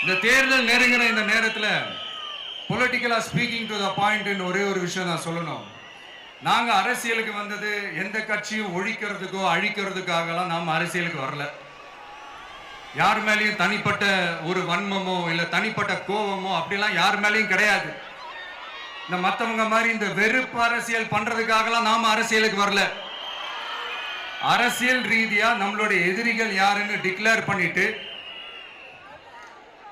இந்த தேர்தல் நெருங்கிற இந்த நேரத்தில் பொலிட்டிக்கலா ஸ்பீக்கிங் டு த பாயிண்ட் ஒரே ஒரு விஷயம் நான் சொல்லணும். நாங்க அரசியலுக்கு வந்தது எந்த கட்சியும் ஒழிக்கிறதுக்கோ அழிக்கிறதுக்காகலாம் நாம் அரசியலுக்கு வரல. யார் மேலேயும் தனிப்பட்ட ஒரு வன்மமோ இல்ல தனிப்பட்ட கோபமோ அப்படிலாம் யார் மேலேயும் கிடையாது. இந்த மற்றவங்க மாதிரி இந்த வெறுப்பு அரசியல் பண்றதுக்காகலாம் நாம அரசியலுக்கு வரல. அரசியல் ரீதியா நம்மளுடைய எதிரிகள் யாருன்னு டிக்ளேர் பண்ணிட்டு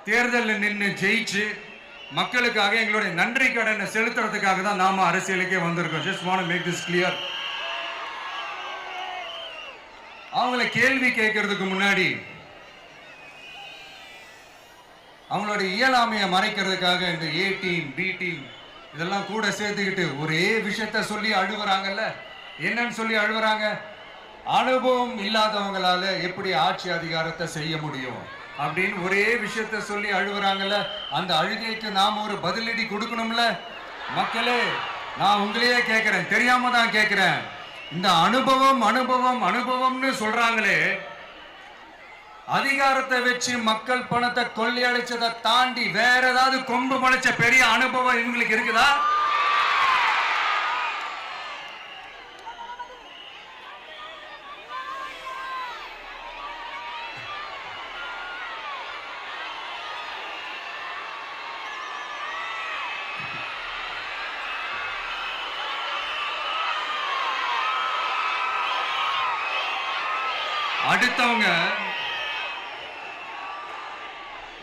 தேர்தலில் நின்று ஜெயிச்சு மக்களுக்காக எங்களுடைய நன்றி கடனை செலுத்துறதுக்காக தான் நாம அரசியலுக்கே வந்திருக்கோம். Just want to make this clear. அவங்கள கேள்வி கேட்கறதுக்கு முன்னாடி அவங்களோட இயலாமையை மறைக்கிறதுக்காக இந்த ஏ டீம் பி டீம் இதெல்லாம் கூட சேர்த்துக்கிட்டு ஒரே விஷயத்த சொல்லி அழுவுறாங்கல்ல. என்னன்னு சொல்லி அழுவுறாங்க? அனுபவம் இல்லாதவங்களால எப்படி ஆட்சி அதிகாரத்தை செய்ய முடியும் அப்படின்னு ஒரே விஷயத்த சொல்லி அழுவுறாங்கல்ல. அந்த அழுகைக்கு நாம ஒரு பதிலடி கொடுக்கணும்ல. மக்களே, நான் உங்களையே கேட்கிறேன், தெரியாம தான் கேட்கிறேன். இந்த அனுபவம் அனுபவம் அனுபவம்னு சொல்றாங்களே, அதிகாரத்தை வச்சு மக்கள் பணத்தை கொள்ளையடிச்சதை தாண்டி வேற ஏதாவது கொம்பு முளைச்ச பெரிய அனுபவம் இவங்களுக்கு இருக்குதா?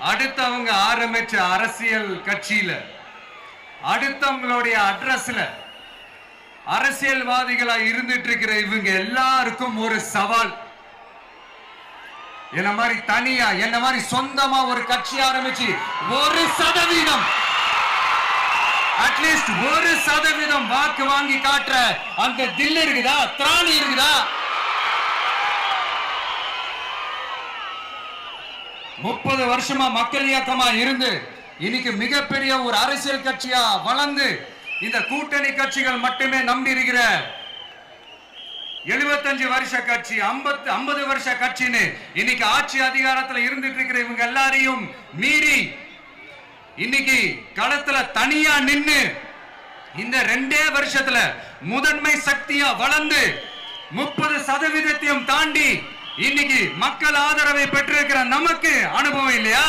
அடுத்தவங்க ஆரம்பிச்ச அரசியல் கட்சியில அடுத்தவங்களுடைய அட்ரஸ்ல அரசியல்வாதிகளா இருந்துட்டு இருக்கிற இவங்க எல்லாருக்கும் ஒரு சவால். என்ன மாதிரி தனியா என்ன மாதிரி சொந்தமா ஒரு கட்சி ஆரம்பிச்சு 1% அட்லீஸ்ட் 1% வாக்கு வாங்கி காட்டுற அந்த தில் இருக்குதா, திராணி இருக்குதா? 30 வருஷமா மக்கள் இயக்கமா இருந்து இன்னைக்கு மிகப்பெரிய ஒரு அரசியல் கட்சியா வளர்ந்து இந்த கூட்டணி கட்சிகள் மட்டுமே நம்பி இருக்கிற 75 வருஷ கட்சி 50 வருஷ கட்சின்னு இன்னைக்கு ஆட்சி அதிகாரத்தில் இருந்துட்டு இருக்கிற இவங்க எல்லாரையும் மீறி இன்னைக்கு களத்துல தனியா நின்னு இந்த 2 வருஷத்துல முதன்மை சக்தியா வளர்ந்து 30% தாண்டி இன்னைக்கு மக்கள் ஆதரவை பெற்றிருக்கிற நமக்கு அனுபவம் இல்லையா?